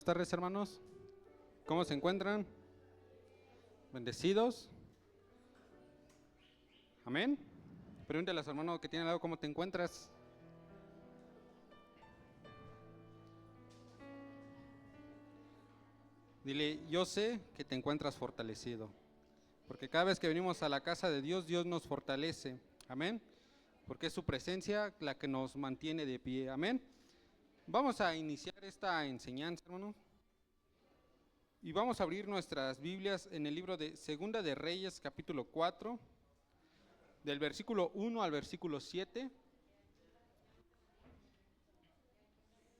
Buenas tardes, hermanos. ¿Cómo se encuentran? ¿Bendecidos? Amén. Pregúntale a su hermano que tiene al lado cómo te encuentras. Dile, yo sé que te encuentras fortalecido. Porque cada vez que venimos a la casa de Dios, Dios nos fortalece. Amén. Porque es su presencia la que nos mantiene de pie. Amén. Vamos a iniciar esta enseñanza, hermano. Y vamos a abrir nuestras Biblias en el libro de Segunda de Reyes, capítulo 4, del versículo 1 al versículo 7.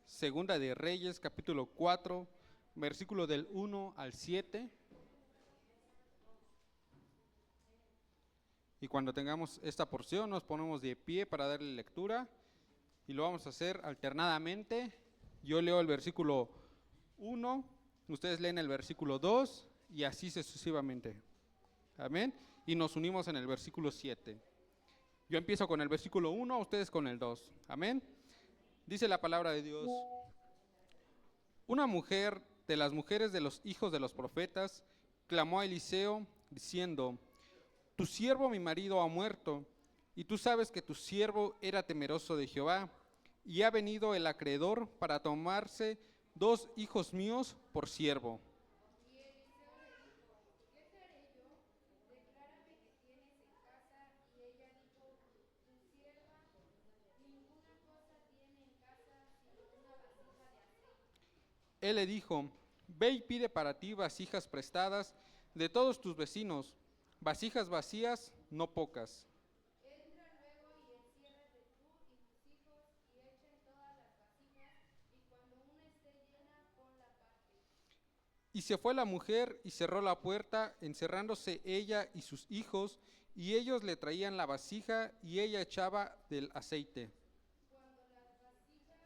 Segunda de Reyes, capítulo 4, versículo del 1 al 7. Y cuando tengamos esta porción nos ponemos de pie para darle lectura y lo vamos a hacer alternadamente. Yo leo el versículo 1, ustedes leen el versículo 2 y así sucesivamente. Amén. Y nos unimos en el versículo 7. Yo empiezo con el versículo 1, ustedes con el 2. Amén. Dice la palabra de Dios: una mujer de las mujeres de los hijos de los profetas clamó a Eliseo diciendo: tu siervo mi marido ha muerto, y tú sabes que tu siervo era temeroso de Jehová, y ha venido el acreedor para tomarse 2 hijos míos por siervo. Y Eliseo le dijo: ¿qué te haré yo? Declárame qué tienes en casa. Y ella dijo: tu sierva ninguna cosa tiene en casa sino una vasija de aceite. Él le dijo: ve y pide para ti vasijas prestadas de todos tus vecinos, vasijas vacías, no pocas. Entra luego y enciérrate tú y tus hijos y echen todas las vasijas, y cuando una esté llena, ponla aparte. Y se fue la mujer y cerró la puerta, encerrándose ella y sus hijos, y ellos le traían la vasija y ella echaba del aceite. Cuando las vasijas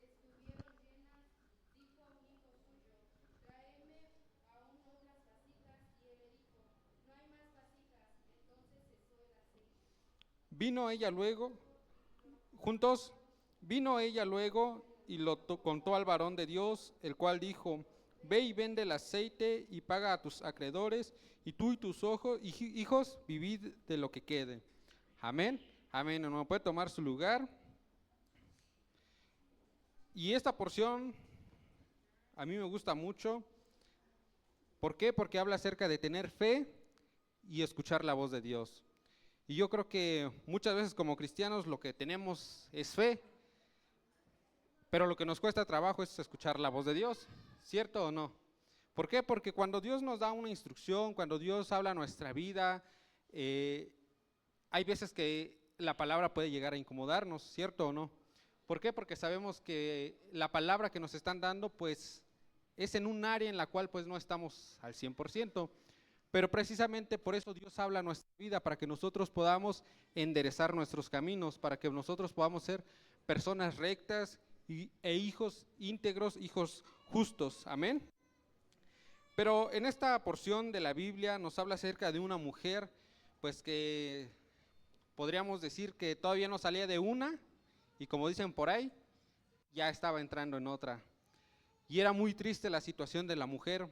estuvieron llenas, dijo a un hijo suyo: tráeme aún otras vasijas. Y él le dijo: no hay más vasijas. Entonces cesó el aceite. Vino ella luego, juntos, vino ella luego y lo contó al varón de Dios, el cual dijo: ve y vende el aceite y paga a tus acreedores, y tú y tus hijos vivid de lo que quede. Amén. Amén. Hermano, puede tomar su lugar. Y esta porción a mí me gusta mucho. ¿Por qué? Porque habla acerca de tener fe y escuchar la voz de Dios. Y yo creo que muchas veces como cristianos lo que tenemos es fe, pero lo que nos cuesta trabajo es escuchar la voz de Dios, ¿cierto o no? ¿Por qué? Porque cuando Dios nos da una instrucción, cuando Dios habla a nuestra vida, hay veces que la palabra puede llegar a incomodarnos, ¿cierto o no? ¿Por qué? Porque sabemos que la palabra que nos están dando, pues, es en un área en la cual pues no estamos al 100%, pero precisamente por eso Dios habla a nuestra vida, para que nosotros podamos enderezar nuestros caminos, para que nosotros podamos ser personas rectas e hijos íntegros, hijos justos. Amén. Pero en esta porción de la Biblia nos habla acerca de una mujer, pues que podríamos decir que todavía no salía de una, y como dicen por ahí, ya estaba entrando en otra. Y era muy triste la situación de la mujer,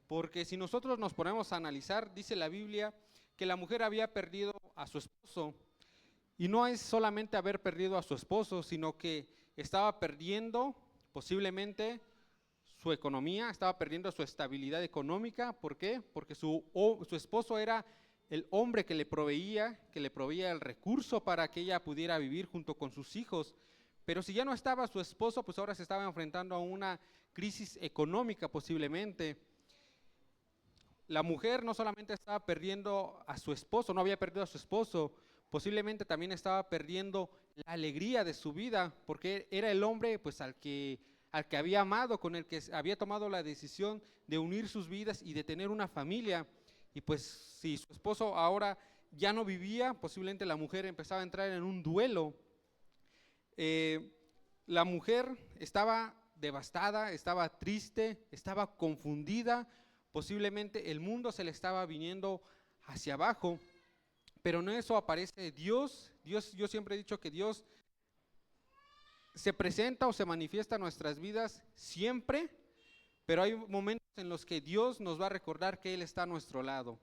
porque si nosotros nos ponemos a analizar, dice la Biblia que la mujer había perdido a su esposo. Y no es solamente haber perdido a su esposo, sino que estaba perdiendo posiblemente su economía, estaba perdiendo su estabilidad económica. ¿Por qué? Porque su esposo era el hombre que le proveía el recurso para que ella pudiera vivir junto con sus hijos. Pero si ya no estaba su esposo, pues ahora se estaba enfrentando a una crisis económica posiblemente. La mujer no solamente estaba perdiendo a su esposo, no había perdido a su esposo, posiblemente también estaba perdiendo la alegría de su vida, porque era el hombre pues al que había amado, con el que había tomado la decisión de unir sus vidas y de tener una familia. Y pues si su esposo ahora ya no vivía, posiblemente la mujer empezaba a entrar en un duelo. La mujer estaba devastada, estaba triste, estaba confundida, posiblemente el mundo se le estaba viniendo hacia abajo, pero en eso aparece Dios. Yo siempre he dicho que Dios se presenta o se manifiesta en nuestras vidas siempre, pero hay momentos en los que Dios nos va a recordar que Él está a nuestro lado.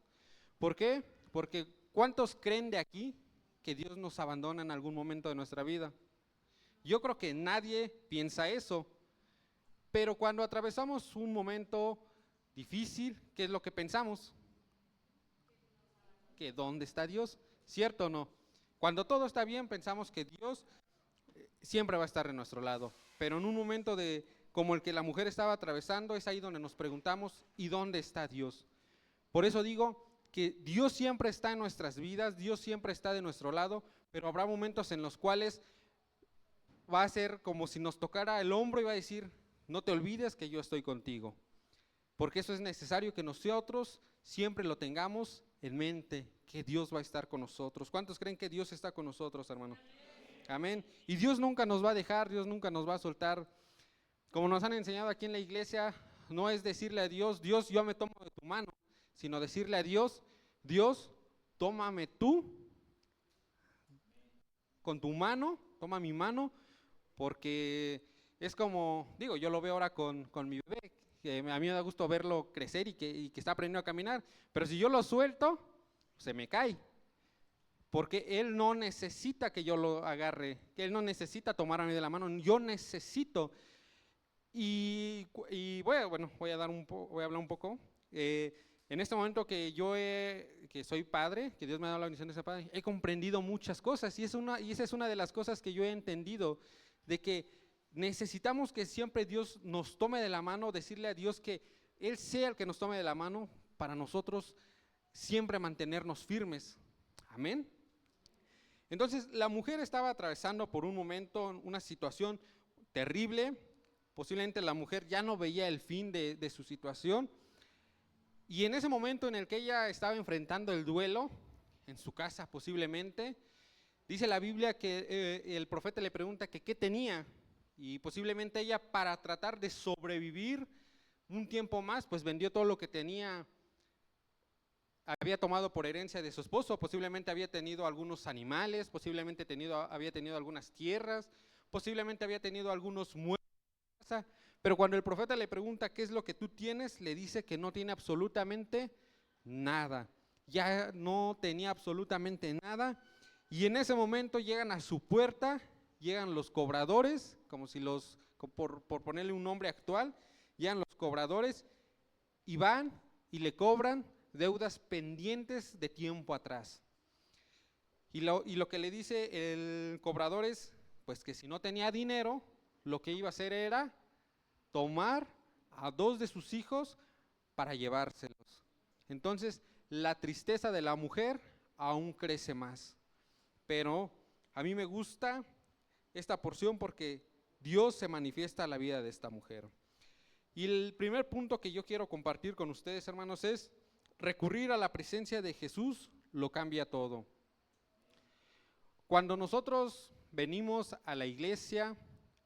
¿Por qué? Porque ¿cuántos creen de aquí que Dios nos abandona en algún momento de nuestra vida? Yo creo que nadie piensa eso, pero cuando atravesamos un momento difícil, ¿qué es lo que pensamos? Que ¿dónde está Dios? ¿Cierto o no? Cuando todo está bien, pensamos que Dios siempre va a estar en nuestro lado, pero en un momento como el que la mujer estaba atravesando, es ahí donde nos preguntamos, ¿y dónde está Dios? Por eso digo que Dios siempre está en nuestras vidas, Dios siempre está de nuestro lado, pero habrá momentos en los cuales va a ser como si nos tocara el hombro y va a decir, no te olvides que yo estoy contigo, porque eso es necesario que nosotros siempre lo tengamos en mente, que Dios va a estar con nosotros. ¿Cuántos creen que Dios está con nosotros, hermano? Amén. Y Dios nunca nos va a dejar, Dios nunca nos va a soltar. Como nos han enseñado aquí en la iglesia, no es decirle a Dios, Dios, yo me tomo de tu mano, sino decirle a Dios, Dios, tómame tú con tu mano, toma mi mano, porque es como, digo, yo lo veo ahora con mi bebé, que a mí me da gusto verlo crecer y que está aprendiendo a caminar, pero si yo lo suelto, se me cae, porque él no necesita que yo lo agarre, que él no necesita tomarme de la mano, yo necesito. Y voy a hablar un poco. En este momento que que soy padre, que Dios me ha dado la bendición de ser padre, he comprendido muchas cosas y esa es una de las cosas que yo he entendido, de que necesitamos que siempre Dios nos tome de la mano, decirle a Dios que Él sea el que nos tome de la mano para nosotros siempre mantenernos firmes. Amén. Entonces la mujer estaba atravesando por un momento una situación terrible. Posiblemente la mujer ya no veía el fin de su situación. Y en ese momento en el que ella estaba enfrentando el duelo, en su casa posiblemente, dice la Biblia que el profeta le pregunta que qué tenía. Y posiblemente ella, para tratar de sobrevivir un tiempo más, pues vendió todo lo que tenía, había tomado por herencia de su esposo. Posiblemente había tenido algunos animales, posiblemente había tenido algunas tierras, posiblemente había tenido algunos muebles. Pero cuando el profeta le pregunta qué es lo que tú tienes, le dice que no tiene absolutamente nada. Ya no tenía absolutamente nada. Y en ese momento llegan a su puerta, llegan los cobradores, como si por ponerle un nombre actual, llegan los cobradores y van y le cobran deudas pendientes de tiempo atrás. Y lo que le dice el cobrador es, pues que si no tenía dinero, lo que iba a hacer era tomar a 2 de sus hijos para llevárselos. Entonces, la tristeza de la mujer aún crece más. Pero a mí me gusta esta porción porque Dios se manifiesta en la vida de esta mujer. Y el primer punto que yo quiero compartir con ustedes, hermanos, es recurrir a la presencia de Jesús lo cambia todo. Cuando nosotros venimos a la iglesia,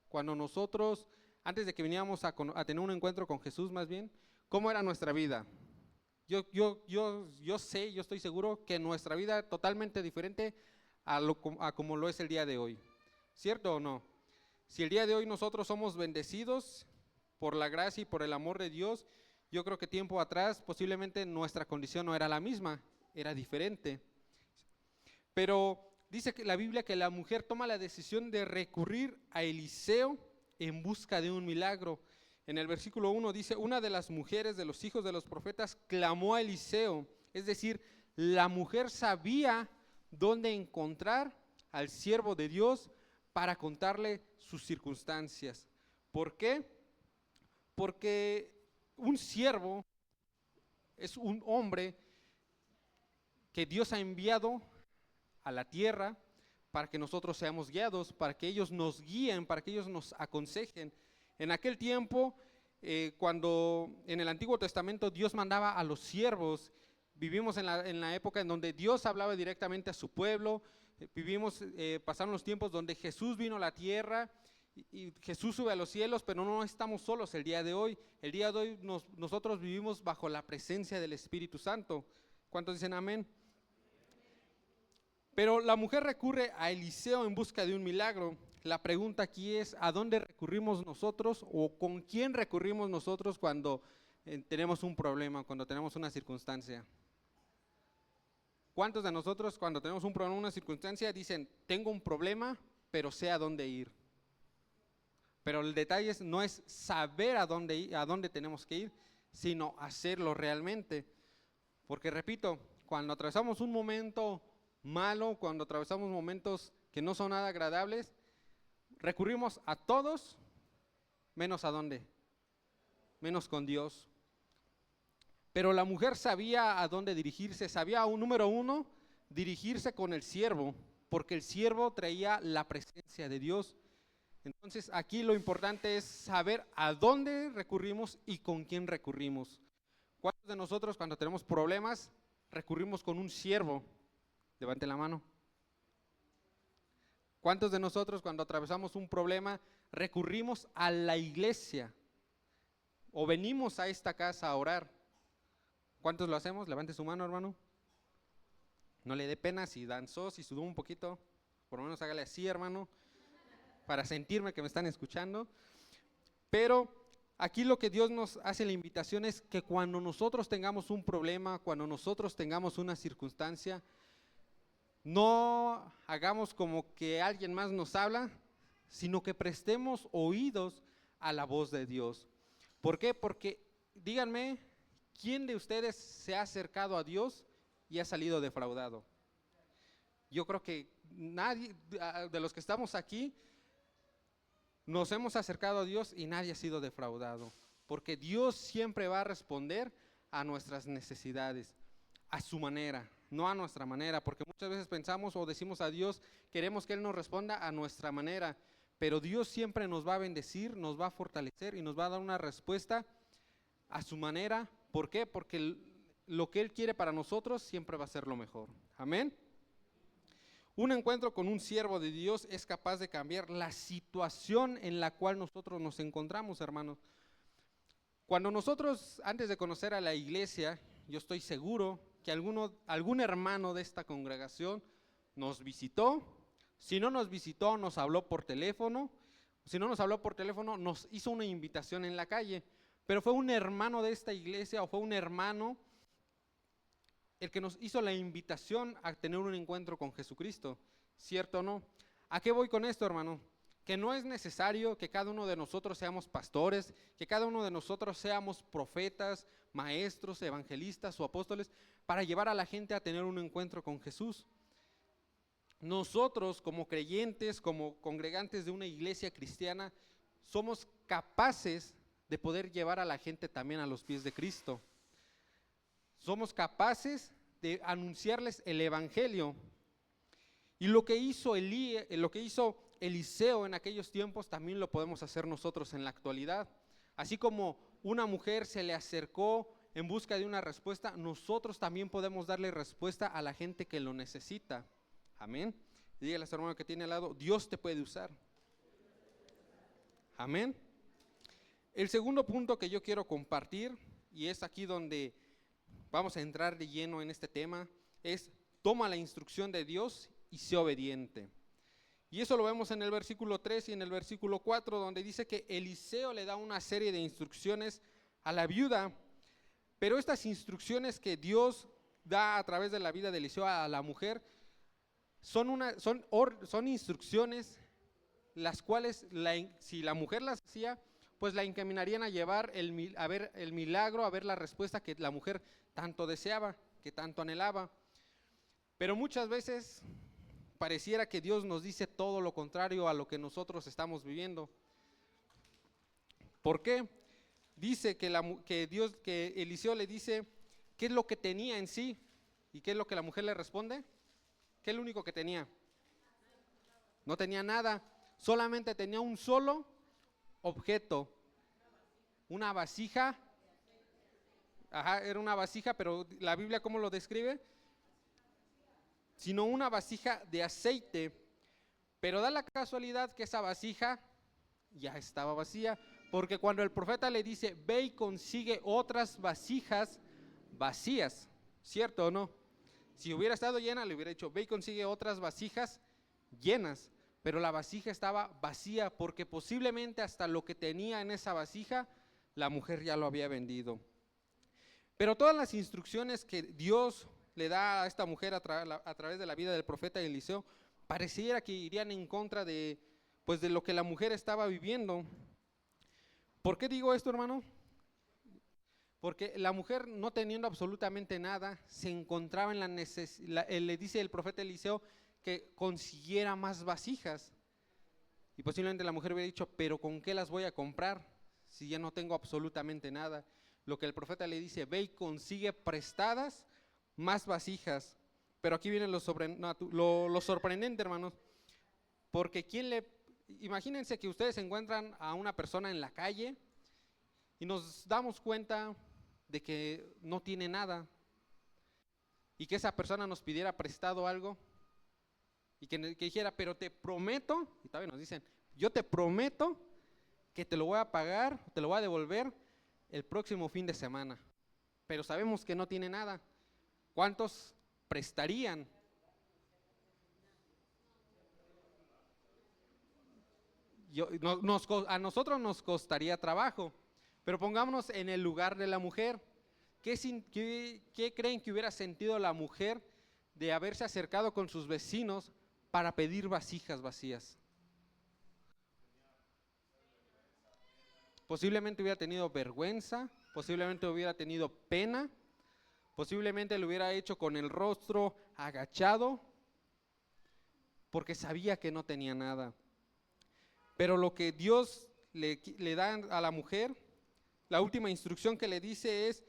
cuando nosotros, antes de que viniéramos a tener un encuentro con Jesús más bien, ¿cómo era nuestra vida? Yo estoy seguro que nuestra vida es totalmente diferente a como lo es el día de hoy. ¿Cierto o no? Si el día de hoy nosotros somos bendecidos por la gracia y por el amor de Dios, yo creo que tiempo atrás posiblemente nuestra condición no era la misma, era diferente. Pero dice que la Biblia que la mujer toma la decisión de recurrir a Eliseo en busca de un milagro. En el versículo 1 dice, una de las mujeres de los hijos de los profetas clamó a Eliseo. Es decir, la mujer sabía dónde encontrar al siervo de Dios para contarle sus circunstancias. ¿Por qué? Porque un siervo es un hombre que Dios ha enviado a la tierra para que nosotros seamos guiados, para que ellos nos guíen, para que ellos nos aconsejen. En aquel tiempo, cuando en el Antiguo Testamento Dios mandaba a los siervos, vivimos en la época en donde Dios hablaba directamente a su pueblo, pasaron los tiempos donde Jesús vino a la tierra y Jesús sube a los cielos, pero no estamos solos el día de hoy. El día de hoy nosotros vivimos bajo la presencia del Espíritu Santo. ¿Cuántos dicen amén? Pero la mujer recurre a Eliseo en busca de un milagro. la pregunta aquí es, ¿a dónde recurrimos nosotros o con quién recurrimos nosotros cuando tenemos un problema, cuando tenemos una circunstancia? ¿Cuántos de nosotros cuando tenemos un problema, una circunstancia, dicen, tengo un problema, pero sé a dónde ir? Pero el detalle no es saber a dónde ir, a dónde tenemos que ir, sino hacerlo realmente. Porque repito, cuando atravesamos un momento malo, cuando atravesamos momentos que no son nada agradables, recurrimos a todos, menos a dónde, menos con Dios. Pero la mujer sabía a dónde dirigirse, sabía, número uno, dirigirse con el siervo, porque el siervo traía la presencia de Dios. Entonces aquí lo importante es saber a dónde recurrimos y con quién recurrimos. ¿Cuántos de nosotros cuando tenemos problemas recurrimos con un siervo? Levante la mano. ¿Cuántos de nosotros cuando atravesamos un problema recurrimos a la iglesia o venimos a esta casa a orar? ¿Cuántos lo hacemos? Levante su mano, hermano. No le dé pena si danzó, si sudó un poquito. Por lo menos hágale así, hermano, para sentirme que me están escuchando. Pero aquí lo que Dios nos hace la invitación es que cuando nosotros tengamos un problema, cuando nosotros tengamos una circunstancia, no hagamos como que alguien más nos habla, sino que prestemos oídos a la voz de Dios. ¿Por qué? Porque, díganme, ¿quién de ustedes se ha acercado a Dios y ha salido defraudado? Yo creo que nadie de los que estamos aquí nos hemos acercado a Dios y nadie ha sido defraudado, porque Dios siempre va a responder a nuestras necesidades, a su manera, no a nuestra manera, porque muchas veces pensamos o decimos a Dios, queremos que Él nos responda a nuestra manera, pero Dios siempre nos va a bendecir, nos va a fortalecer y nos va a dar una respuesta a su manera. ¿Por qué? Porque lo que Él quiere para nosotros siempre va a ser lo mejor. Amén. Un encuentro con un siervo de Dios es capaz de cambiar la situación en la cual nosotros nos encontramos, hermanos. Cuando nosotros, antes de conocer a la iglesia, yo estoy seguro que algún hermano de esta congregación nos visitó. Si no nos visitó, nos habló por teléfono. Si no nos habló por teléfono, nos hizo una invitación en la calle. Pero fue un hermano de esta iglesia o fue un hermano el que nos hizo la invitación a tener un encuentro con Jesucristo, ¿cierto o no? ¿A qué voy con esto, hermano? Que no es necesario que cada uno de nosotros seamos pastores, que cada uno de nosotros seamos profetas, maestros, evangelistas o apóstoles para llevar a la gente a tener un encuentro con Jesús. Nosotros como creyentes, como congregantes de una iglesia cristiana, somos capaces de poder llevar a la gente también a los pies de Cristo. Somos capaces de anunciarles el evangelio. Y lo que hizo Eliseo en aquellos tiempos, también lo podemos hacer nosotros en la actualidad. Así como una mujer se le acercó en busca de una respuesta, nosotros también podemos darle respuesta a la gente que lo necesita. Amén. Y dígale a su hermano que tiene al lado, Dios te puede usar. Amén. El segundo punto que yo quiero compartir, y es aquí donde vamos a entrar de lleno en este tema, es toma la instrucción de Dios y sé obediente. Y eso lo vemos en el versículo 3 y en el versículo 4, donde dice que Eliseo le da una serie de instrucciones a la viuda, pero estas instrucciones que Dios da a través de la vida de Eliseo a la mujer son instrucciones las cuales si la mujer las hacía, pues la encaminarían a llevar a ver el milagro, a ver la respuesta que la mujer tanto deseaba, que tanto anhelaba. Pero muchas veces pareciera que Dios nos dice todo lo contrario a lo que nosotros estamos viviendo. ¿Por qué? Dice que Eliseo le dice qué es lo que tenía en sí y qué es lo que la mujer le responde. ¿Qué es lo único que tenía? No tenía nada, solamente tenía un solo objeto, una vasija. Era una vasija, pero la Biblia ¿cómo lo describe? Sino una vasija de aceite. Pero da la casualidad que esa vasija ya estaba vacía, porque cuando el profeta le dice, ve y consigue otras vasijas vacías, ¿cierto o no? Si hubiera estado llena, le hubiera dicho, ve y consigue otras vasijas llenas. pero la vasija estaba vacía porque posiblemente hasta lo que tenía en esa vasija, la mujer ya lo había vendido. Pero todas las instrucciones que Dios le da a esta mujer a través de la vida del profeta Eliseo, pareciera que irían en contra de, pues, de lo que la mujer estaba viviendo. ¿Por qué digo esto, hermano? Porque la mujer, no teniendo absolutamente nada, se encontraba en la necesidad. Le dice el profeta Eliseo que consiguiera más vasijas. Y posiblemente la mujer hubiera dicho, pero ¿con qué las voy a comprar si ya no tengo absolutamente nada? Lo que el profeta le dice, ve y consigue prestadas más vasijas. Pero aquí viene lo sorprendente, hermanos. Porque imagínense que ustedes encuentran a una persona en la calle y nos damos cuenta de que no tiene nada, y que esa persona nos pidiera prestado algo, y que dijera, pero te prometo, y todavía nos dicen, yo te prometo que te lo voy a pagar, te lo voy a devolver el próximo fin de semana, pero sabemos que no tiene nada. ¿Cuántos prestarían? A nosotros nos costaría trabajo, pero pongámonos en el lugar de la mujer. ¿Qué creen que hubiera sentido la mujer de haberse acercado con sus vecinos para pedir vasijas vacías? Posiblemente hubiera tenido vergüenza, posiblemente hubiera tenido pena, posiblemente lo hubiera hecho con el rostro agachado, porque sabía que no tenía nada. Pero lo que Dios le da a la mujer, la última instrucción que le dice es,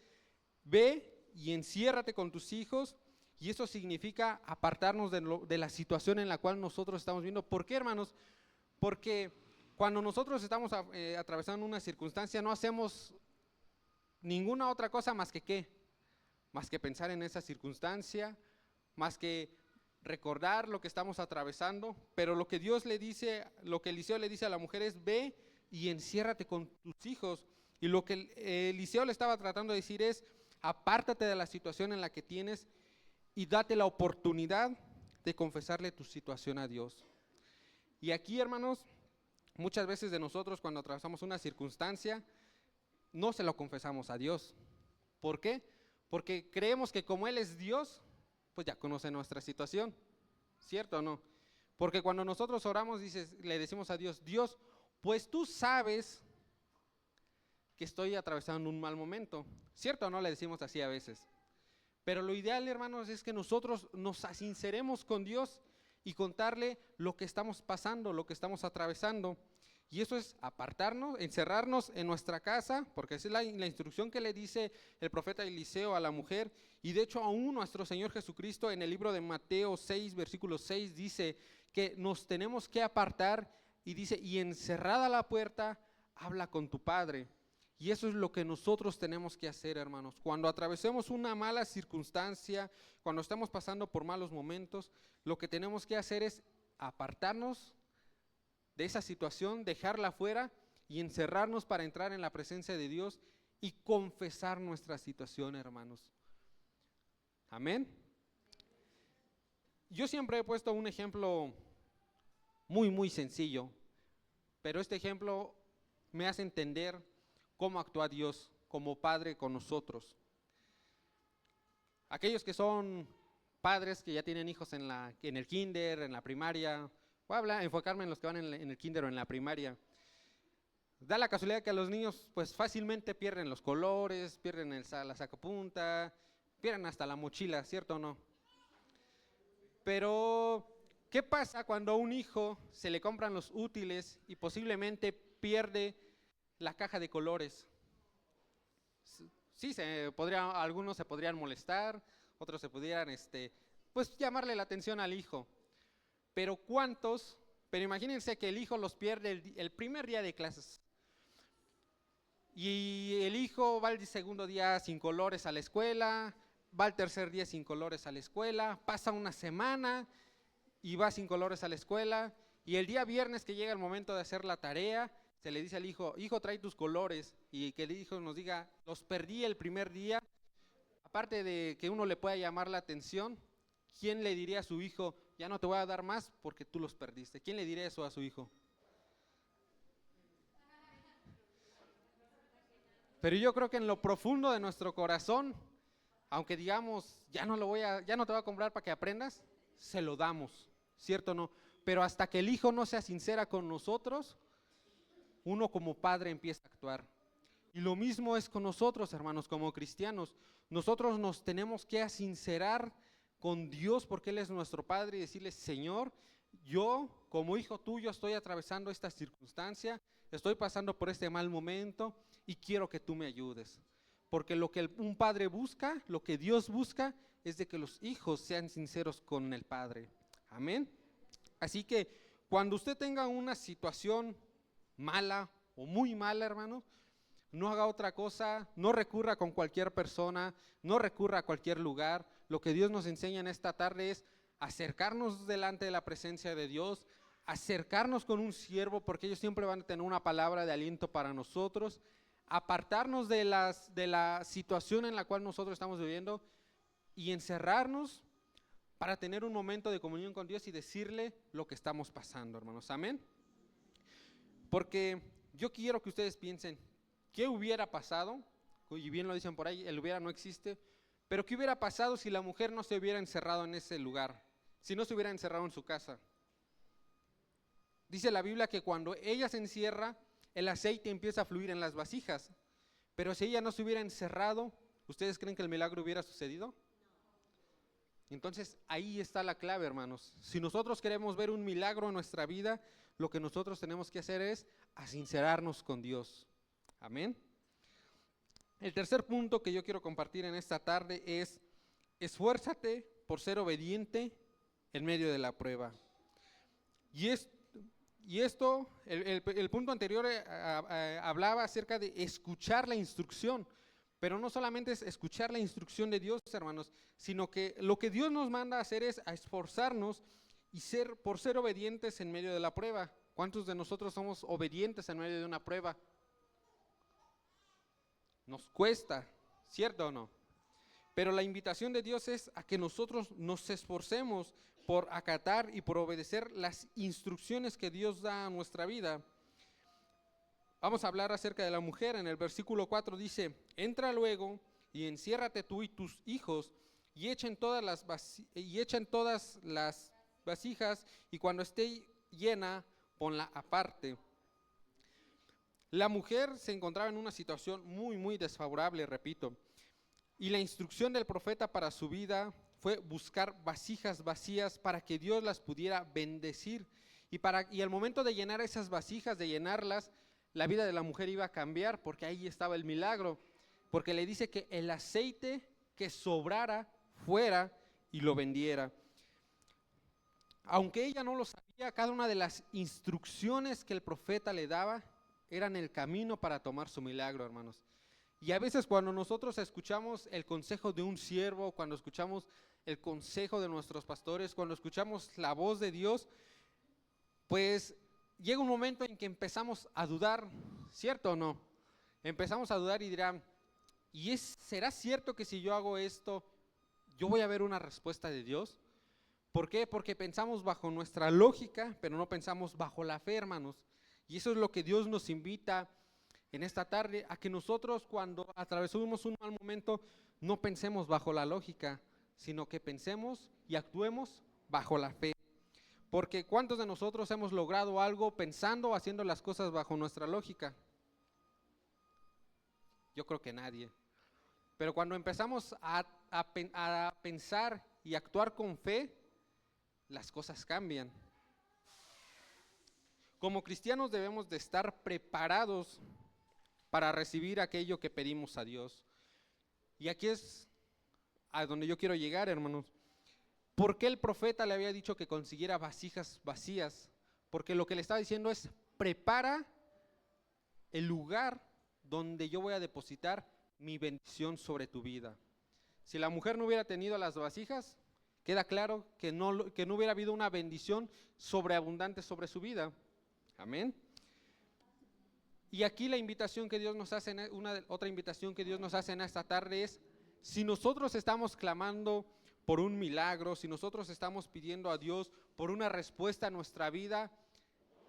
ve y enciérrate con tus hijos, y eso significa apartarnos de la situación en la cual nosotros estamos viviendo. ¿Por qué, hermanos? Porque cuando nosotros estamos atravesando una circunstancia, no hacemos ninguna otra cosa más que ¿qué? Más que pensar en esa circunstancia, más que recordar lo que estamos atravesando. Pero lo que Dios le dice, lo que Eliseo le dice a la mujer es, ve y enciérrate con tus hijos. Y lo que Eliseo le estaba tratando de decir es, apártate de la situación en la que tienes y date la oportunidad de confesarle tu situación a Dios. Y aquí, hermanos, muchas veces de nosotros cuando atravesamos una circunstancia, no se lo confesamos a Dios. ¿Por qué? Porque creemos que como Él es Dios, pues ya conoce nuestra situación, ¿cierto o no? Porque cuando nosotros oramos, le decimos a Dios, Dios, pues tú sabes que estoy atravesando un mal momento, ¿cierto o no? Le decimos así a veces. Pero lo ideal, hermanos, es que nosotros nos sinceremos con Dios y contarle lo que estamos pasando, lo que estamos atravesando. Y eso es apartarnos, encerrarnos en nuestra casa, porque esa es la instrucción que le dice el profeta Eliseo a la mujer. Y de hecho aún nuestro Señor Jesucristo en el libro de Mateo 6, versículo 6, dice que nos tenemos que apartar, y dice, y encerrada la puerta, habla con tu Padre. Y eso es lo que nosotros tenemos que hacer, hermanos. Cuando atravesemos una mala circunstancia, cuando estemos pasando por malos momentos, lo que tenemos que hacer es apartarnos de esa situación, dejarla fuera y encerrarnos para entrar en la presencia de Dios y confesar nuestra situación, hermanos. Amén. Yo siempre he puesto un ejemplo muy sencillo, pero este ejemplo me hace entender cómo actúa Dios como Padre con nosotros. Aquellos que son padres que ya tienen hijos en el kinder, en la primaria, voy a enfocarme en los que van en el kinder o en la primaria. Da la casualidad que a los niños pues fácilmente pierden los colores, pierden la sacapunta, pierden hasta la mochila, ¿cierto o no? Pero ¿qué pasa cuando a un hijo se le compran los útiles y posiblemente pierde la caja de colores? Sí, algunos se podrían molestar, otros se pudieran pues llamarle la atención al hijo. Pero imagínense que el hijo los pierde el primer día de clases. Y el hijo va el segundo día sin colores a la escuela, va el tercer día sin colores a la escuela, pasa una semana y va sin colores a la escuela. Y el día viernes que llega el momento de hacer la tarea, se le dice al hijo, trae tus colores, y que el hijo nos diga, los perdí el primer día. Aparte de que uno le pueda llamar la atención, ¿quién le diría a su hijo, ya no te voy a dar más porque tú los perdiste? ¿Quién le diría eso a su hijo? Pero yo creo que en lo profundo de nuestro corazón, aunque digamos, ya no te voy a comprar para que aprendas, se lo damos, ¿cierto o no? Pero hasta que el hijo no sea sincera con nosotros, uno como padre empieza a actuar. Y lo mismo es con nosotros, hermanos, como cristianos. Nosotros nos tenemos que sincerar con Dios porque Él es nuestro Padre y decirle, Señor, yo como hijo tuyo estoy atravesando esta circunstancia, estoy pasando por este mal momento y quiero que tú me ayudes. Porque lo que un padre busca, lo que Dios busca, es de que los hijos sean sinceros con el Padre. Amén. Así que cuando usted tenga una situación mala o muy mala, hermano, no haga otra cosa, no recurra con cualquier persona, no recurra a cualquier lugar. Lo que Dios nos enseña en esta tarde es acercarnos delante de la presencia de Dios, acercarnos con un siervo, porque ellos siempre van a tener una palabra de aliento para nosotros, apartarnos de la situación en la cual nosotros estamos viviendo y encerrarnos para tener un momento de comunión con Dios y decirle lo que estamos pasando, hermanos. Amén. Porque yo quiero que ustedes piensen, ¿qué hubiera pasado? Y bien lo dicen por ahí, el hubiera no existe, pero ¿qué hubiera pasado si la mujer no se hubiera encerrado en ese lugar? Si no se hubiera encerrado en su casa. Dice la Biblia que cuando ella se encierra, el aceite empieza a fluir en las vasijas. Pero si ella no se hubiera encerrado, ¿ustedes creen que el milagro hubiera sucedido? Entonces ahí está la clave, hermanos. Si nosotros queremos ver un milagro en nuestra vida, lo que nosotros tenemos que hacer es sincerarnos con Dios. Amén. El tercer punto que yo quiero compartir en esta tarde es: esfuérzate por ser obediente en medio de la prueba. El punto anterior hablaba acerca de escuchar la instrucción, pero no solamente es escuchar la instrucción de Dios, hermanos, sino que lo que Dios nos manda a hacer es a esforzarnos y por ser obedientes en medio de la prueba. ¿Cuántos de nosotros somos obedientes en medio de una prueba? Nos cuesta, ¿cierto o no? Pero la invitación de Dios es a que nosotros nos esforcemos por acatar y por obedecer las instrucciones que Dios da a nuestra vida. Vamos a hablar acerca de la mujer. En el versículo 4 dice: entra luego y enciérrate tú y tus hijos y echen todas las vasijas, y cuando esté llena, ponla aparte. La mujer se encontraba en una situación muy, muy desfavorable, repito. Y la instrucción del profeta para su vida fue buscar vasijas vacías para que Dios las pudiera bendecir. Y al momento de llenar esas vasijas, de llenarlas, la vida de la mujer iba a cambiar, porque ahí estaba el milagro. Porque le dice que el aceite que sobrara fuera y lo vendiera. Aunque ella no lo sabía, cada una de las instrucciones que el profeta le daba eran el camino para tomar su milagro, hermanos. Y a veces cuando nosotros escuchamos el consejo de un siervo, cuando escuchamos el consejo de nuestros pastores, cuando escuchamos la voz de Dios, pues llega un momento en que empezamos a dudar, ¿cierto o no? Empezamos a dudar y dirán, ¿será cierto que si yo hago esto, yo voy a ver una respuesta de Dios? ¿Por qué? Porque pensamos bajo nuestra lógica, pero no pensamos bajo la fe, hermanos. Y eso es lo que Dios nos invita en esta tarde, a que nosotros cuando atravesamos un mal momento no pensemos bajo la lógica, sino que pensemos y actuemos bajo la fe. Porque ¿cuántos de nosotros hemos logrado algo pensando, haciendo las cosas bajo nuestra lógica? Yo creo que nadie. Pero cuando empezamos a pensar y actuar con fe, las cosas cambian. Como cristianos debemos de estar preparados para recibir aquello que pedimos a Dios. Y aquí es a donde yo quiero llegar, hermanos. ¿Por qué el profeta le había dicho que consiguiera vasijas vacías? Porque lo que le estaba diciendo es: prepara el lugar donde yo voy a depositar mi bendición sobre tu vida. Si la mujer no hubiera tenido las vasijas, queda claro que no hubiera habido una bendición sobreabundante sobre su vida. Amén. Y aquí la invitación que Dios nos hace, otra invitación que Dios nos hace en esta tarde es: si nosotros estamos clamando por un milagro, si nosotros estamos pidiendo a Dios por una respuesta a nuestra vida,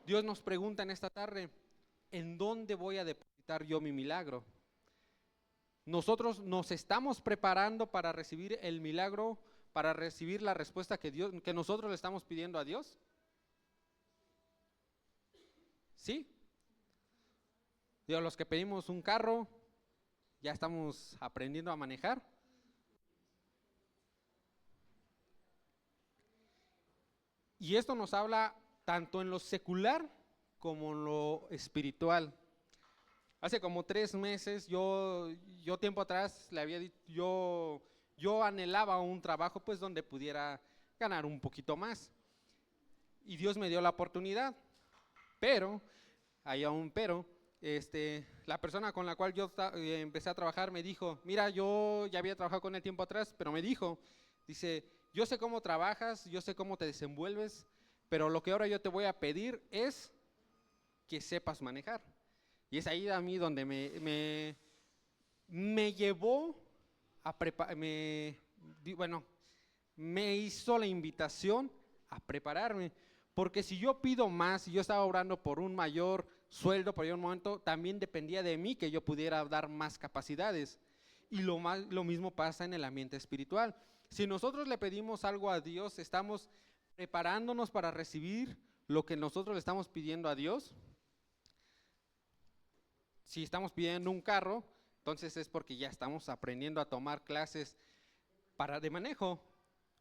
Dios nos pregunta en esta tarde, ¿en dónde voy a depositar yo mi milagro? Nosotros nos estamos preparando para recibir el milagro, para recibir la respuesta que nosotros le estamos pidiendo a Dios. ¿Sí? Digo, los que pedimos un carro, ya estamos aprendiendo a manejar. Y esto nos habla tanto en lo secular como en lo espiritual. Hace como 3 meses, yo tiempo atrás le había dicho, yo anhelaba un trabajo pues donde pudiera ganar un poquito más. Y Dios me dio la oportunidad. Pero, hay un pero, la persona con la cual yo empecé a trabajar me dijo, mira, yo ya había trabajado con él tiempo atrás, pero me dijo, dice, yo sé cómo trabajas, yo sé cómo te desenvuelves, pero lo que ahora yo te voy a pedir es que sepas manejar. Y es ahí a mí donde me llevó a me hizo la invitación a prepararme. Porque si yo pido más, si yo estaba orando por un mayor sueldo por un momento, también dependía de mí que yo pudiera dar más capacidades. Y lo mismo pasa en el ambiente espiritual. Si nosotros le pedimos algo a Dios, estamos preparándonos para recibir lo que nosotros le estamos pidiendo a Dios. Si estamos pidiendo un carro, entonces es porque ya estamos aprendiendo a tomar clases de manejo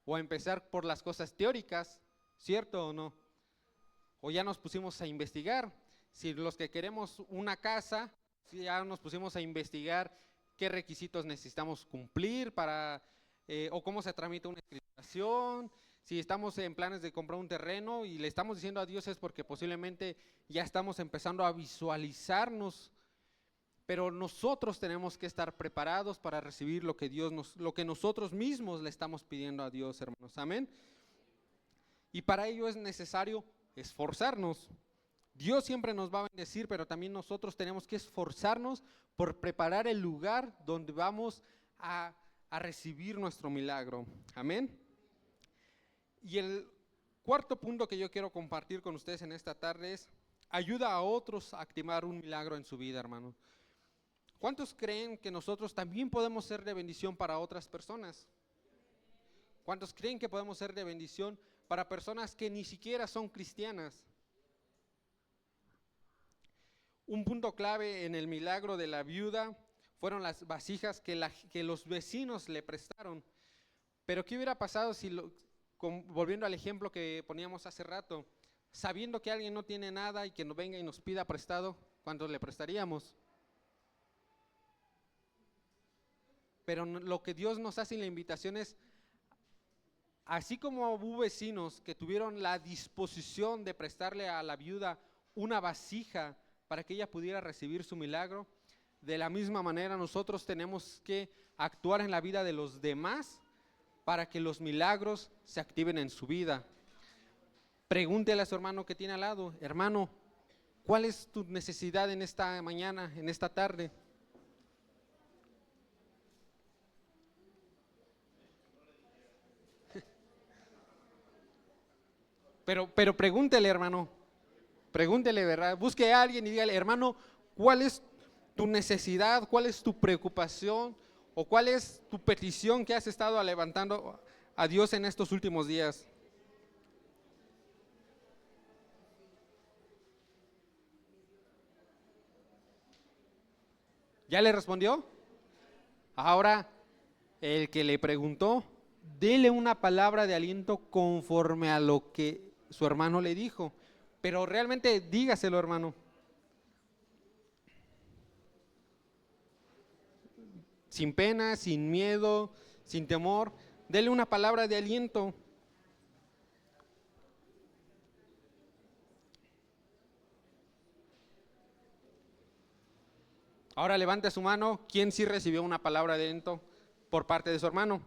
o a empezar por las cosas teóricas, ¿cierto o no? O ya nos pusimos a investigar. Si los que queremos una casa, si ya nos pusimos a investigar qué requisitos necesitamos cumplir o cómo se tramita una escrituración. Si estamos en planes de comprar un terreno y le estamos diciendo a Dios es porque posiblemente ya estamos empezando a visualizarnos. Pero nosotros tenemos que estar preparados para recibir lo que nosotros mismos le estamos pidiendo a Dios, hermanos. Amén. Y para ello es necesario esforzarnos. Dios siempre nos va a bendecir, pero también nosotros tenemos que esforzarnos por preparar el lugar donde vamos a recibir nuestro milagro. Amén. Y el cuarto punto que yo quiero compartir con ustedes en esta tarde es: ayuda a otros a activar un milagro en su vida, hermano. ¿Cuántos creen que nosotros también podemos ser de bendición para otras personas? ¿Cuántos creen que podemos ser de bendición para personas que ni siquiera son cristianas? Un punto clave en el milagro de la viuda fueron las vasijas que los vecinos le prestaron. Pero ¿qué hubiera pasado si, volviendo al ejemplo que poníamos hace rato, sabiendo que alguien no tiene nada y que nos venga y nos pida prestado, ¿cuántos le prestaríamos? Pero lo que Dios nos hace en la invitación es, así como hubo vecinos que tuvieron la disposición de prestarle a la viuda una vasija para que ella pudiera recibir su milagro, de la misma manera nosotros tenemos que actuar en la vida de los demás para que los milagros se activen en su vida. Pregúntele a su hermano que tiene al lado: hermano, ¿cuál es tu necesidad en esta mañana, en esta tarde? Pero pregúntele, hermano, pregúntele, ¿verdad? Busque a alguien y dígale: hermano, ¿cuál es tu necesidad? ¿Cuál es tu preocupación? ¿O cuál es tu petición que has estado levantando a Dios en estos últimos días? ¿Ya le respondió? Ahora, el que le preguntó, dele una palabra de aliento conforme a lo que su hermano le dijo, pero realmente dígaselo, hermano. Sin pena, sin miedo, sin temor, dele una palabra de aliento. Ahora levante su mano, ¿quién sí recibió una palabra de aliento por parte de su hermano?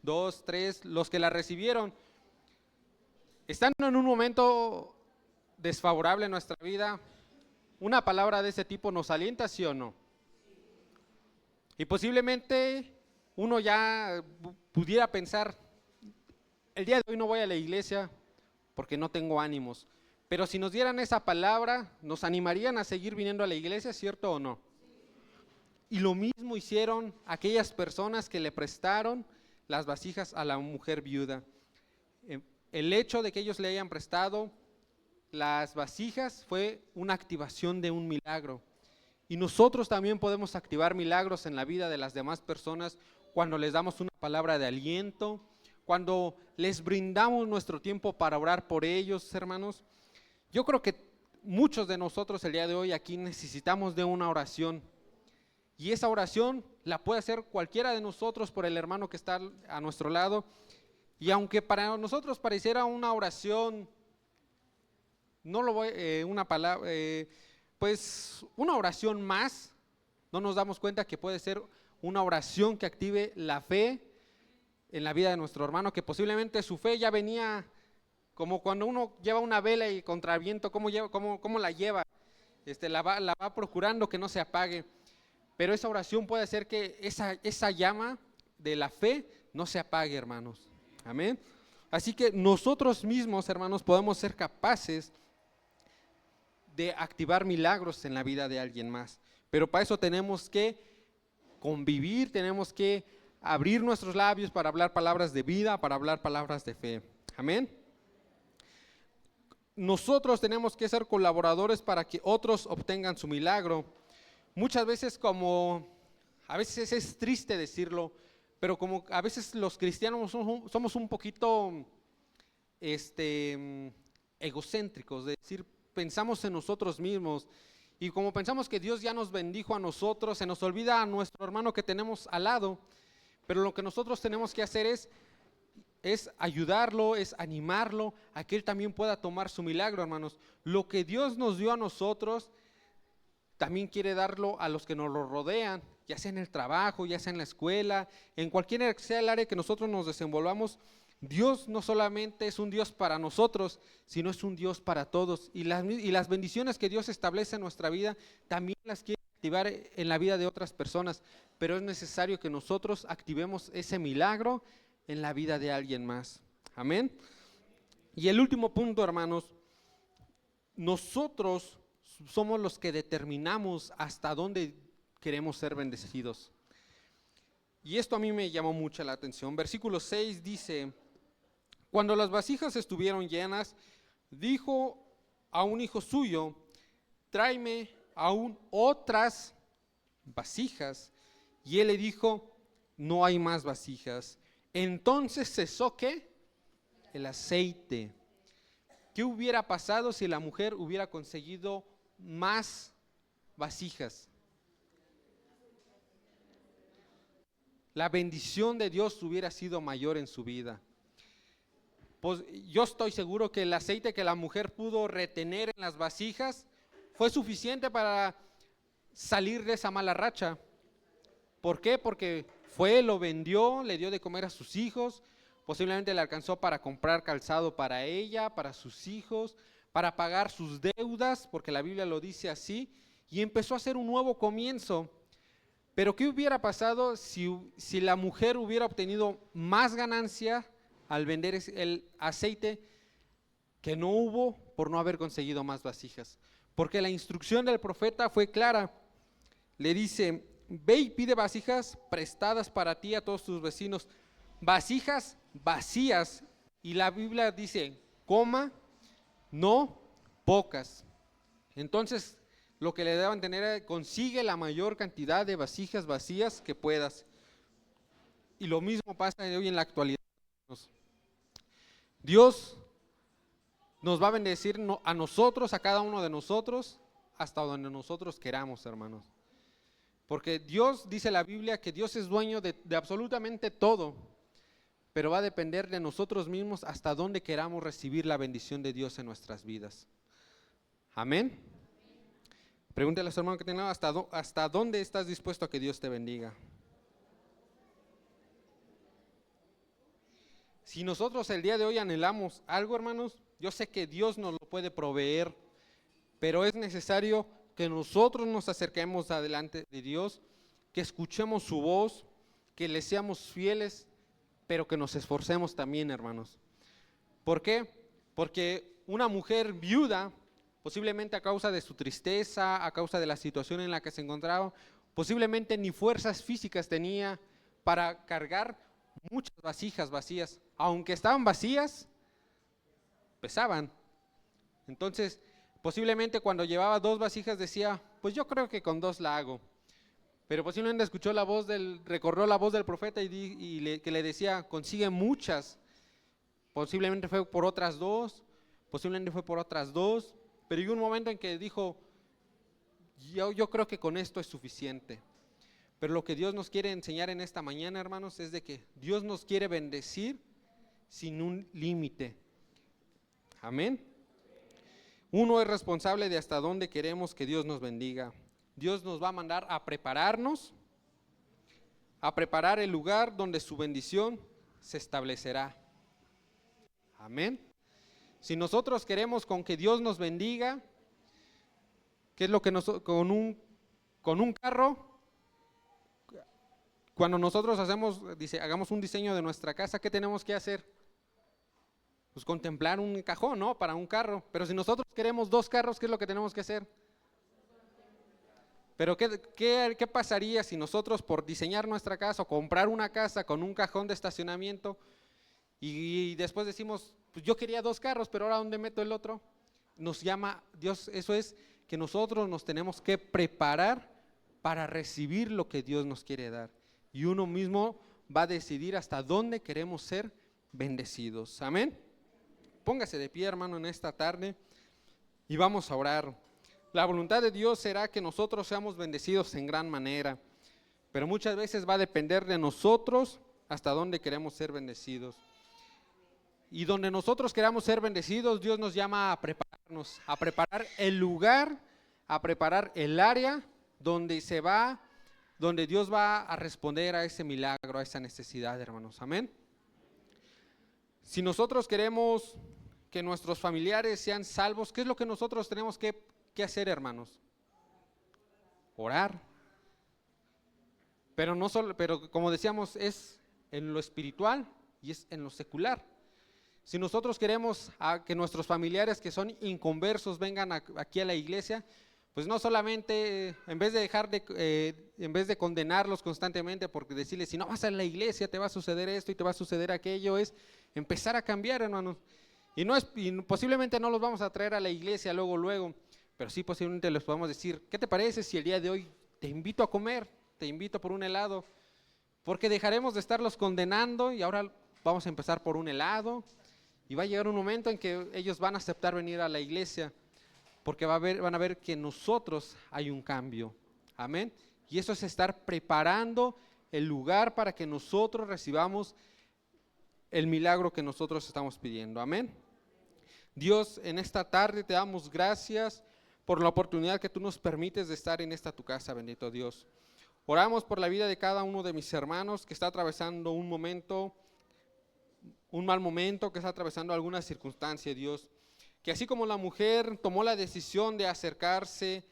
2, 3, los que la recibieron. Estando en un momento desfavorable en nuestra vida, una palabra de ese tipo nos alienta, ¿sí o no? Y posiblemente uno ya pudiera pensar, el día de hoy no voy a la iglesia porque no tengo ánimos, pero si nos dieran esa palabra, ¿nos animarían a seguir viniendo a la iglesia, cierto o no? Y lo mismo hicieron aquellas personas que le prestaron las vasijas a la mujer viuda. El hecho de que ellos le hayan prestado las vasijas fue una activación de un milagro. Y nosotros también podemos activar milagros en la vida de las demás personas cuando les damos una palabra de aliento, cuando les brindamos nuestro tiempo para orar por ellos, hermanos. Yo creo que muchos de nosotros el día de hoy aquí necesitamos de una oración. Y esa oración la puede hacer cualquiera de nosotros por el hermano que está a nuestro lado. Y aunque para nosotros pareciera una oración, no lo voy, una palabra, pues una oración más, no nos damos cuenta que puede ser una oración que active la fe en la vida de nuestro hermano, que posiblemente su fe ya venía como cuando uno lleva una vela y contra viento, ¿cómo la lleva? La va procurando que no se apague. Pero esa oración puede hacer que esa llama de la fe no se apague, hermanos. Amén. Así que nosotros mismos, hermanos, podemos ser capaces de activar milagros en la vida de alguien más. Pero para eso tenemos que convivir, tenemos que abrir nuestros labios para hablar palabras de vida, para hablar palabras de fe. Amén. Nosotros tenemos que ser colaboradores para que otros obtengan su milagro. Muchas veces a veces es triste decirlo, pero como a veces los cristianos somos un poquito egocéntricos, de decir, pensamos en nosotros mismos, y como pensamos que Dios ya nos bendijo a nosotros, se nos olvida a nuestro hermano que tenemos al lado, pero lo que nosotros tenemos que hacer es ayudarlo, es animarlo a que él también pueda tomar su milagro, hermanos. Lo que Dios nos dio a nosotros, también quiere darlo a los que nos lo rodean, ya sea en el trabajo, ya sea en la escuela, en cualquier sea el área que nosotros nos desenvolvamos. Dios no solamente es un Dios para nosotros, sino es un Dios para todos. Y las bendiciones que Dios establece en nuestra vida, también las quiere activar en la vida de otras personas. Pero es necesario que nosotros activemos ese milagro en la vida de alguien más. Amén. Y el último punto, hermanos, nosotros somos los que determinamos hasta dónde queremos ser bendecidos. Y esto a mí me llamó mucho la atención. Versículo 6 dice: cuando las vasijas estuvieron llenas, dijo a un hijo suyo: tráeme aún otras vasijas. Y él le dijo: no hay más vasijas. Entonces cesó ¿qué? El aceite. ¿Qué hubiera pasado si la mujer hubiera conseguido más vasijas? La bendición de Dios hubiera sido mayor en su vida. Pues yo estoy seguro que el aceite que la mujer pudo retener en las vasijas fue suficiente para salir de esa mala racha. ¿Por qué? Porque lo vendió, le dio de comer a sus hijos, posiblemente le alcanzó para comprar calzado para ella, para sus hijos, para pagar sus deudas, porque la Biblia lo dice así, y empezó a hacer un nuevo comienzo. Pero ¿qué hubiera pasado si la mujer hubiera obtenido más ganancia al vender el aceite que no hubo por no haber conseguido más vasijas? Porque la instrucción del profeta fue clara. Le dice: ve y pide vasijas prestadas para ti a todos tus vecinos, vasijas vacías. Y la Biblia dice, no pocas. Entonces, lo que le deben tener es: consigue la mayor cantidad de vasijas vacías que puedas. Y lo mismo pasa hoy en la actualidad. Dios nos va a bendecir a nosotros, a cada uno de nosotros, hasta donde nosotros queramos, hermanos. Porque Dios, dice la Biblia, que Dios es dueño de absolutamente todo, pero va a depender de nosotros mismos hasta dónde queramos recibir la bendición de Dios en nuestras vidas. Amén. Pregúntale a su hermano que tiene: ¿hasta dónde estás dispuesto a que Dios te bendiga? Si nosotros el día de hoy anhelamos algo, hermanos, yo sé que Dios nos lo puede proveer, pero es necesario que nosotros nos acerquemos adelante de Dios, que escuchemos su voz, que le seamos fieles, pero que nos esforcemos también, hermanos. ¿Por qué? Porque una mujer viuda, posiblemente a causa de su tristeza, a causa de la situación en la que se encontraba, posiblemente ni fuerzas físicas tenía para cargar muchas vasijas vacías. Aunque estaban vacías, pesaban. Entonces, posiblemente cuando llevaba 2 vasijas decía, pues yo creo que con 2 la hago. Pero posiblemente escuchó recordó la voz del profeta que le decía, consigue muchas. Posiblemente fue por otras 2, posiblemente fue por otras 2, pero llegó un momento en que dijo, yo creo que con esto es suficiente. Pero lo que Dios nos quiere enseñar en esta mañana, hermanos, es de que Dios nos quiere bendecir sin un límite. Amén. Uno es responsable de hasta dónde queremos que Dios nos bendiga. Dios nos va a mandar a prepararnos, a preparar el lugar donde su bendición se establecerá. Amén. Si nosotros queremos con que Dios nos bendiga, ¿qué es lo que con un carro? Cuando nosotros hagamos un diseño de nuestra casa, ¿qué tenemos que hacer? Pues contemplar un cajón, ¿no? Para un carro. Pero si nosotros queremos 2 carros, ¿qué es lo que tenemos que hacer? Pero ¿qué pasaría si nosotros por diseñar nuestra casa o comprar una casa con un cajón de estacionamiento y después decimos, pues yo quería 2 carros, pero ahora ¿dónde meto el otro? Nos llama Dios, eso es que nosotros nos tenemos que preparar para recibir lo que Dios nos quiere dar. Y uno mismo va a decidir hasta dónde queremos ser bendecidos. Amén. Póngase de pie, hermano, en esta tarde y vamos a orar. La voluntad de Dios será que nosotros seamos bendecidos en gran manera, pero muchas veces va a depender de nosotros hasta dónde queremos ser bendecidos. Y donde nosotros queramos ser bendecidos, Dios nos llama a prepararnos, a preparar el lugar, a preparar el área donde Dios va a responder a ese milagro, a esa necesidad, hermanos. Amén. Si nosotros queremos que nuestros familiares sean salvos, ¿qué es lo que nosotros tenemos que hacer, hermanos? Orar. Pero como decíamos, es en lo espiritual y es en lo secular. Si nosotros queremos que nuestros familiares que son inconversos vengan aquí a la iglesia, pues no solamente, en vez de condenarlos constantemente porque decirles, si no vas a la iglesia te va a suceder esto y te va a suceder aquello, es empezar a cambiar, hermanos. Y posiblemente no los vamos a traer a la iglesia luego, pero sí posiblemente les podemos decir, ¿qué te parece si el día de hoy te invito a comer, te invito por un helado? Porque dejaremos de estarlos condenando y ahora vamos a empezar por un helado y va a llegar un momento en que ellos van a aceptar venir a la iglesia porque van a ver que en nosotros hay un cambio. Amén. Y eso es estar preparando el lugar para que nosotros recibamos el milagro que nosotros estamos pidiendo. Amén. Dios, en esta tarde te damos gracias por la oportunidad que tú nos permites de estar en esta tu casa, bendito Dios. Oramos por la vida de cada uno de mis hermanos que está atravesando un mal momento, que está atravesando alguna circunstancia, Dios. Que así como la mujer tomó la decisión de acercarse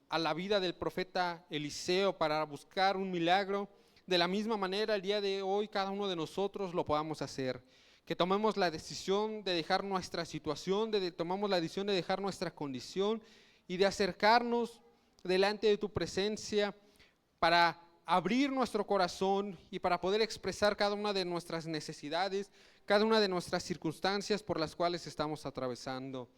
a la vida del profeta Eliseo para buscar un milagro, de la misma manera el día de hoy cada uno de nosotros lo podamos hacer. Que tomemos la decisión de dejar nuestra situación, tomamos la decisión de dejar nuestra condición y de acercarnos delante de tu presencia para abrir nuestro corazón y para poder expresar cada una de nuestras necesidades, cada una de nuestras circunstancias por las cuales estamos atravesando.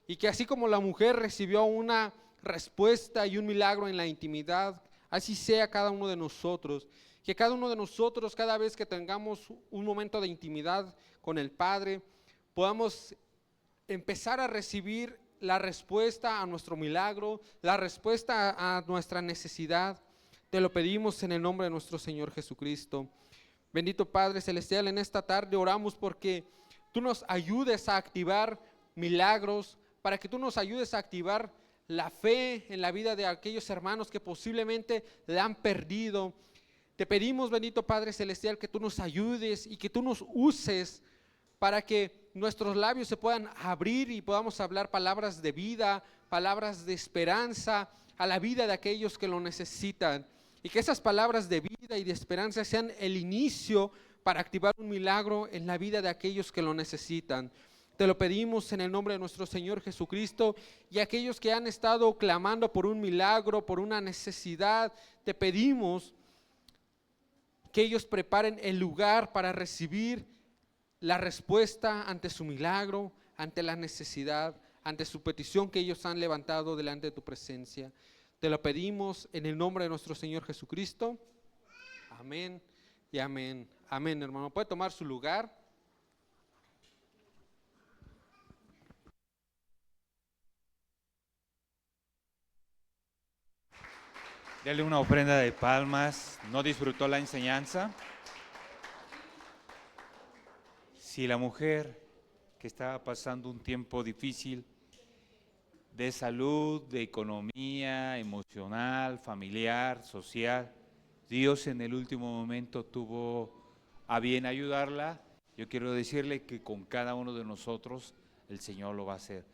Y que así como la mujer recibió una respuesta y un milagro en la intimidad, así sea cada uno de nosotros. Que cada uno de nosotros, cada vez que tengamos un momento de intimidad con el Padre, podamos empezar a recibir la respuesta a nuestro milagro, la respuesta a nuestra necesidad. Te lo pedimos en el nombre de nuestro Señor Jesucristo. Bendito Padre Celestial, en esta tarde oramos porque tú nos ayudes a activar milagros, para que tú nos ayudes a activar la fe en la vida de aquellos hermanos que posiblemente la han perdido. Te pedimos, bendito Padre Celestial, que tú nos ayudes y que tú nos uses para que nuestros labios se puedan abrir y podamos hablar palabras de vida, palabras de esperanza a la vida de aquellos que lo necesitan. Y que esas palabras de vida y de esperanza sean el inicio para activar un milagro en la vida de aquellos que lo necesitan. Te lo pedimos en el nombre de nuestro Señor Jesucristo, y aquellos que han estado clamando por un milagro, por una necesidad, te pedimos que ellos preparen el lugar para recibir la respuesta ante su milagro, ante la necesidad, ante su petición que ellos han levantado delante de tu presencia. Te lo pedimos en el nombre de nuestro Señor Jesucristo. Amén y amén. Amén, hermano. Puede tomar su lugar. Dele una ofrenda de palmas. ¿No disfrutó la enseñanza? Si la mujer que estaba pasando un tiempo difícil de salud, de economía, emocional, familiar, social, Dios en el último momento tuvo a bien ayudarla, yo quiero decirle que con cada uno de nosotros el Señor lo va a hacer.